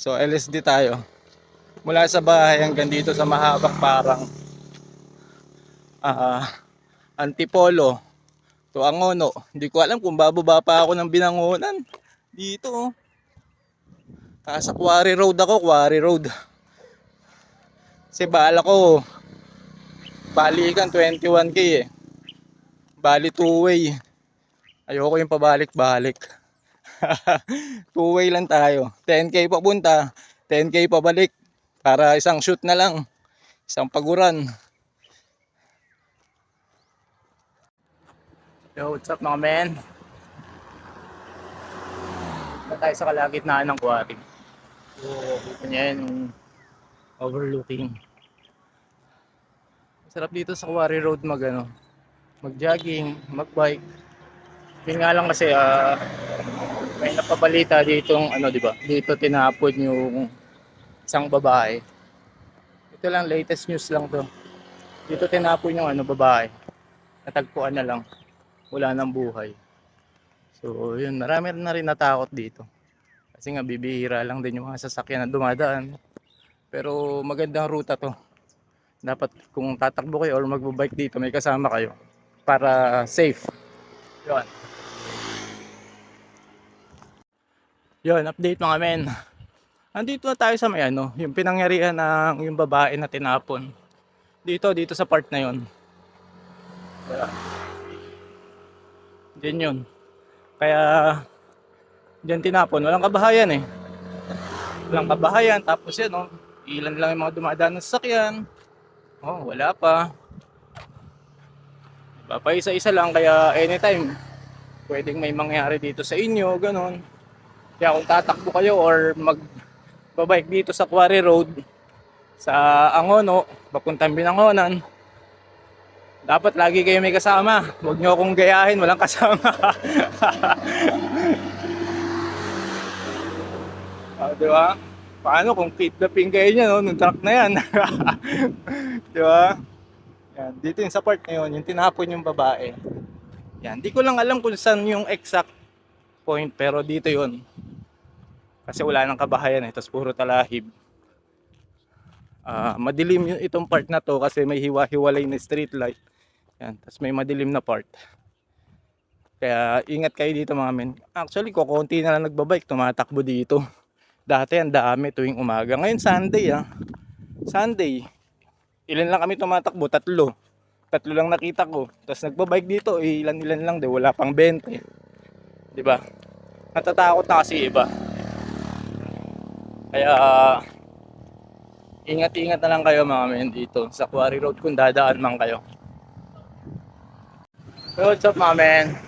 So LSD tayo. Mula sa bahay hanggang dito sa mahabang parang ah Antipolo to Angono. Hindi ko alam kung bababa pa ako ng Binangonan. Dito oh. Sa Quarry Road ako, Quarry Road. Kasi bala ko balikan 21k eh. Bali two-way. Ayoko yung pabalik-balik. Two-way lang tayo. 10k papunta, 10k pabalik. Para isang shoot na lang. Isang paguran. Yo, what's up mga men? Na tayo sa kalagitnaan ng quarry. So, dito niya yung overlooking. Sarap dito sa Quarry Road mag-jogging, mag-bike. Yun nga lang kasi may napabalita ditong di ba? Dito tinapon yung isang babae. Ito lang latest news lang 'to. Dito tinapon yung babae. Natagpuan na lang. Wala nang buhay. So, yun, marami na rin natakot dito. Kasi nga bibihira lang din yung mga sasakyan na dumadaan. Pero magandang ruta 'to. Dapat kung tatakbo kayo or magbo-bike dito, may kasama kayo para safe. Yun. Yun, update mga men. Andito na tayo sa may yung pinangyarihan ng yung babae na tinapon. Dito sa part na yun. Diyan yun. Kaya diyan tinapon, walang kabahayan eh. Walang kabahayan, tapos yan ilan lang yung mga dumadaan ng sasakyan. Wala pa. Diba, pa isa-isa lang, kaya anytime pwedeng may mangyari dito sa inyo, ganon. Kaya kung tatakbo kayo or magbabike dito sa Quarry Road sa Angono, papuntang Binangonan, dapat lagi kayo may kasama. Huwag nyo akong gayahin, walang kasama. Diba? Paano kung kidnapping kayo nyo, nung truck na yan? Diba? Yan, dito yung sa part na yun, yung tinapon yung babae. Yan, di ko lang alam kung saan yung exact point, pero dito yun. Kasi wala nang kabahayan tapos puro talahib. Madilim yung itong part na to kasi may hiwa-hiwalay na street light. Yan, tapos may madilim na part. Kaya ingat kayo dito mga men. Actually, kukunti na lang nagbabike, tumatakbo dito. Dati ang dami tuwing umaga. Ngayon Sunday Sunday. Ilan lang kami tumatakbo? Tatlo lang nakita ko. Tapos nagbabike dito, ilan lang, wala pang 20. 'Di ba? Natatakot na kasi iba. Kaya ingat-ingat na lang kayo mga men dito sa Quarry Road kung dadaan man kayo. So, what's up mga men?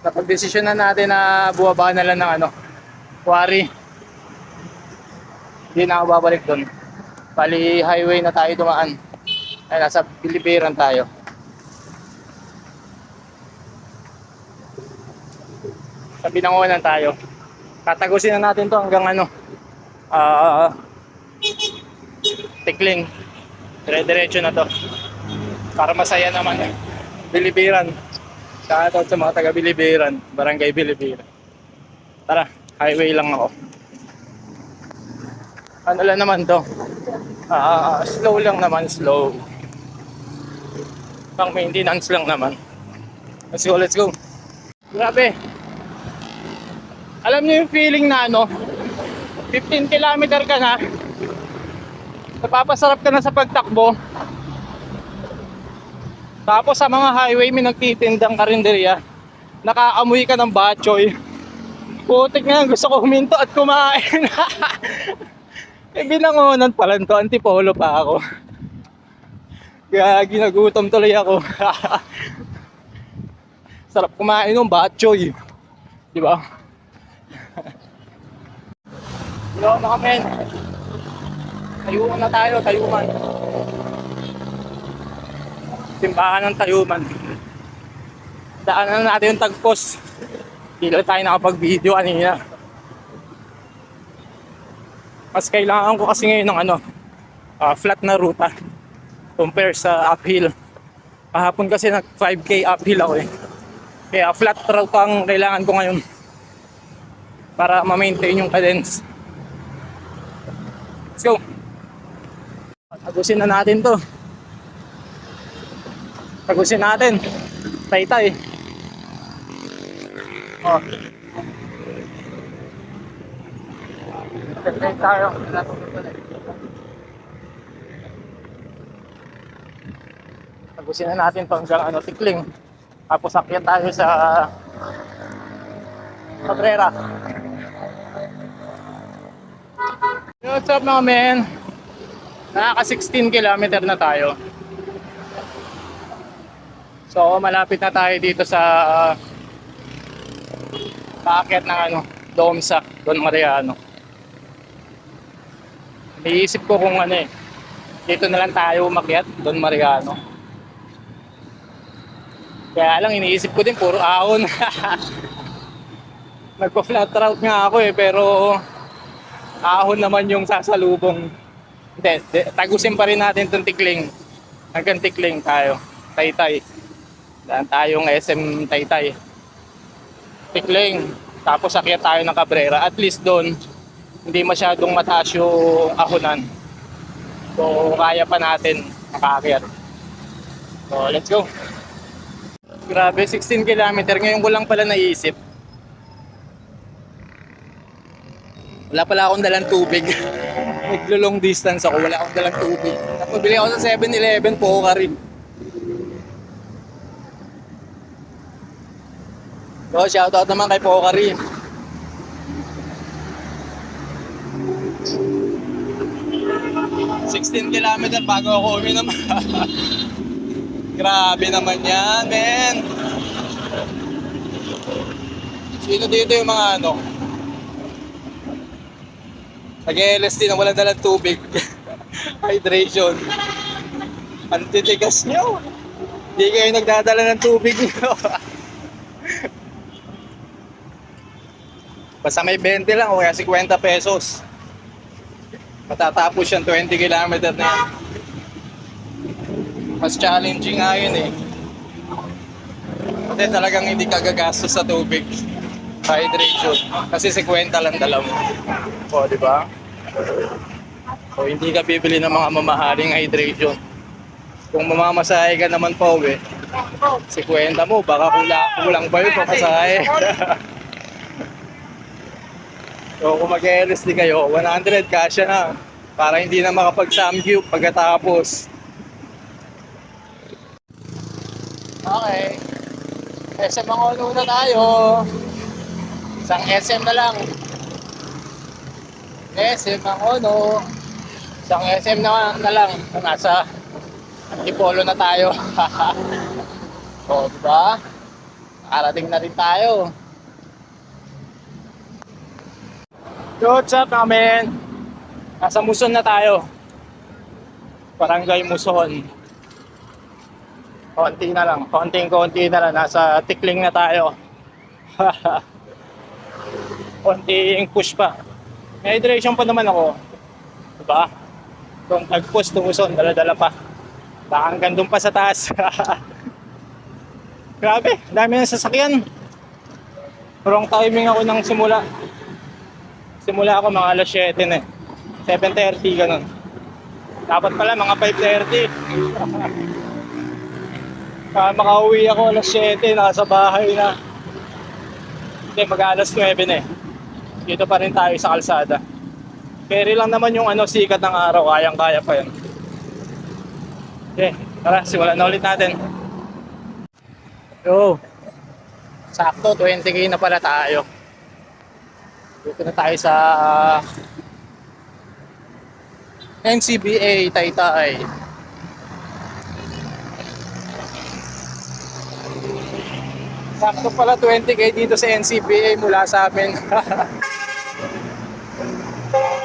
Napag-desisyon na natin na buwaba na lang ng quarry. Hindi na ako babalik doon. Bali highway na tayo dumaan. Ay, nasa Bilibiran tayo. Sa Binangonan tayo. Tatagusin na natin to hanggang Tikling. Dire-diretso na to. Para masaya naman Bilibiran. Shoutout sa mga taga Bilibiran, Barangay Bilibiran. Tara, highway lang ako. Ano lang naman to? Slow lang naman, slow. Pang maintenance lang naman. Let's go. Grabe. Alam niyo yung feeling na 15 kilometer ka na, napapasarap ka na sa pagtakbo. Tapos sa mga highway may nagtitindang karinderya, nakaamoy ka ng batchoy. Putik nga, gusto ko huminto at kumain. Binangonan pala to, Antipolo pa ako. Kaya ginagutom tuloy ako. Sarap kumain ng batchoy. Diba? Yo mga men. Tayuman na tayo, tayuman. Simbahan ng Tayuman. Daanan natin yung tagpos. Hindi lang tayo nakapag-video kanina. Mas kailangan ko kasi ngayon ng flat na ruta compare sa uphill. Kahapon kasi nag 5k uphill ako eh. Kaya flat route ang kailangan ko ngayon para ma-maintain yung cadence. Let's go. Tagusin na natin to. Tagusin natin. Taytay. Oh. Taytay tayo. Tagusin na natin to hanggang ano, Tikling. Tapos akyat tayo sa Cabrera. What's up mga men? Nakaka 16 kilometer na tayo. So malapit na tayo dito sa paakyat ng ano, Domsa, Don Mariano. Iisip ko kung ano dito na lang tayo umakyat, Don Mariano. Kaya lang iniisip ko din puro ahon. Nagpa-flat route nga ako pero ahon naman yung sasalubong. Hindi, tagusin pa rin natin itong Tikling. Hanggang Tikling tayo. Taytay. Daan tayong SM Taytay. Tikling. Tapos akyat tayo ng Cabrera. At least doon, hindi masyadong mataas yung ahonan. So, kaya pa natin makaakyat. So, let's go. Grabe, 16 kilometer. Ngayon ko lang pala naisip. Wala pala akong dalang tubig. Naglo-long distance ako, wala akong dalang tubig. Napabili ako sa 7-Eleven, Pocari. So, shoutout naman kay Pocari. $16 kilometer bago ako uminom. Grabe naman yan, men. Sino dito yung mga ano? Nag-LSD na walang dalang tubig. Hydration. Ang titigas nyo. Hindi kayo nagdadala ng tubig nyo. Basta may 20 lang o kaya 50 pesos. Matatapos yan 20 kilometer na yan. Mas challenging nga yun eh. Kasi talagang hindi ka gagastos sa tubig. Hydration. Kasi 50 lang dala mo. O, di ba? So, hindi ka bibili ng mga mamahaling hydration. Kung mamamasahe ka naman pa uwi, 50 mo, baka kulang ba yun pamasahe? So, kung mag-LSD kayo, 100 kasya na. Para hindi na makapag-samgyup pagkatapos. Okay. SM Mangono na tayo. Isang SM na lang. SM Mangono. Isang SM na lang. Nasa Antipolo na tayo. O, diba? Nakarating na rin tayo. What's up namin? Nasa Muson na tayo. Barangay Muson. Konti na lang. Konting-konti na lang. Nasa Tikling na tayo. Konting push pa. May hydration pa naman ako. Diba? Kung nag-push to Muson, dala-dala pa. Baka hanggang doon pa sa taas. Grabe, dami ng sasakyan. Wrong timing ako nang simula. Simula ako mga alas 7 na eh. 7:30 ganun. Dapat pala mga 5:30. Makauwi ako alas 7, nasa bahay na. Hindi, mag-alas 9 na eh. Dito pa rin tayo sa kalsada. Carry lang naman yung ano, sikat ng araw, kayang-kaya pa yun. Okay, tara, simulan na ulit natin. Yo, sakto, 20k na pala tayo. Dito na tayo sa NCBA Taytay. Sakto pala 20k dito sa NCBA mula sa amin.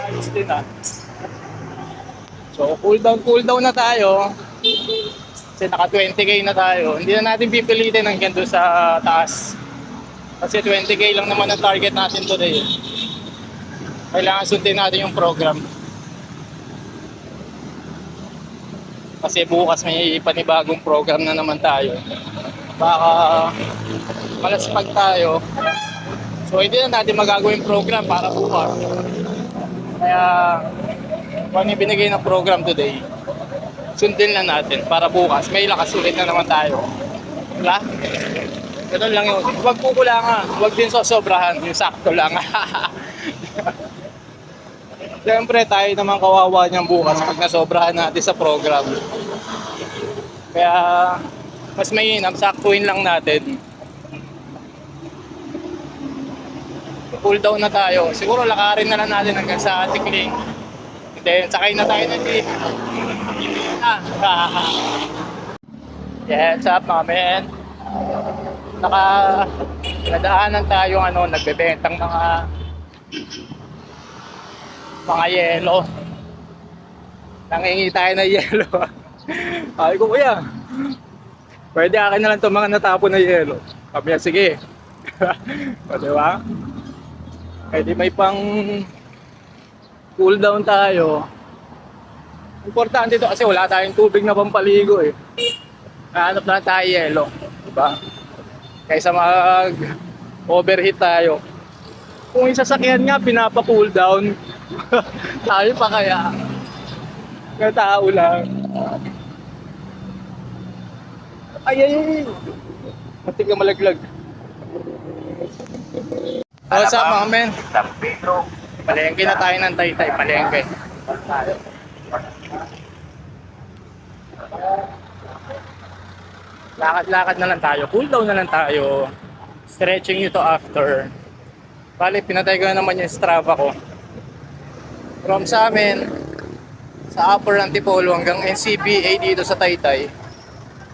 Ayos din ah. So cool down na tayo. Kasi naka 20k na tayo. Hindi na natin pipilitin hanggang doon sa taas. Kasi 20k lang naman ang target natin today. Kailangan sundin natin yung program. Kasi bukas may panibagong program na naman tayo. Baka malaspag tayo. So hindi na natin magagawin program para bukas. Kaya Kung ano yung binigay ng program today, sundin lang natin para bukas may lakas ulit na naman tayo. Diba? Ganun lang yun. Huwag kukulangan, huwag din sosobrahan, yung sakto lang. Siyempre tayo naman kawawa niyang bukas pag nasobrahan natin sa program. Kaya mas mainam, saktuin lang natin. Cool down na tayo. Siguro lakarin na lang natin hanggang sa Tikling. Then sakay na tayo ng jeep. Yeah, what's up mga men? Nadaanan tayong nagbebentang mga yelo. Nangingi tayo ng yelo. Ay ko kuya, pwede akin na lang itong mga natapon na yelo. Sabi niya, sige. O diba? Pwede may pang cool down tayo. Importante ito kasi wala tayong tubig na pampaligo eh. Hanap na tayo yelo. Diba? Kaysa mag overheat tayo. Kung yung sasakyan nga pinapa-cool down, tayo pa kaya. Kaya tao lang. Ay. Matig na malaglag. What's up mga men? Palengke na tayo ng Taytay. Palengke. Lakad-lakad na lang tayo. Cool down na lang tayo. Stretching ito after. Bali, pinatay ko na naman yung Strava ko. From sa amin, sa Upper Antipolo hanggang NCBA dito sa Taytay,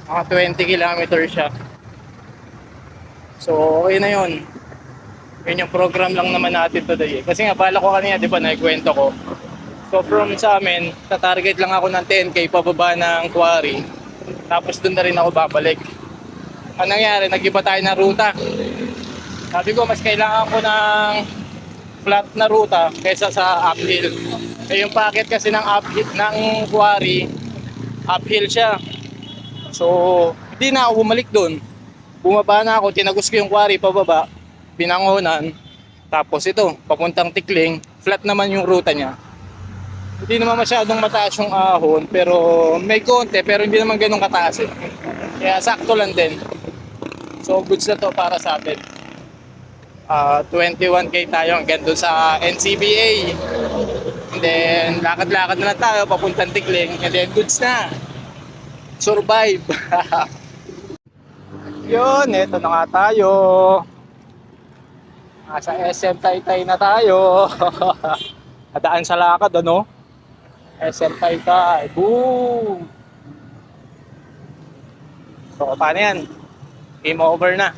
mga 20 kilometers siya. So, okay na yun. Yun yung program lang naman natin today. Kasi nga, bala ko kanina, di ba, naikwento ko. So, from sa amin, tatarget lang ako ng 10K pababa ng quarry. Tapos doon na rin ako babalik. Ang nangyari, nag-iba tayo ng ruta. Sabi ko, mas kailangan ko ng flat na ruta kaysa sa uphill. Eh, yung packet kasi ng uphill, ng quarry, uphill siya. So, hindi na ako bumalik doon. Bumaba na ako, tinagos ko yung quarry pababa, binangonan. Tapos ito, papuntang Tikling, flat naman yung ruta niya. Hindi naman masyadong mataas yung ahon, pero may konti, pero hindi naman ganun kataas eh. Kaya sakto lang din. So, goods na to para sa atin. 21K tayo hanggang doon sa NCBA. And then, lakad-lakad na lang tayo, papuntang Tikling. And then, goods na. Survive. Yun, eto na nga tayo. Sa SM Taytay na tayo. Nadaan sa lakad, ano? SM Taytay. Boom! So, paano yan? Game over na.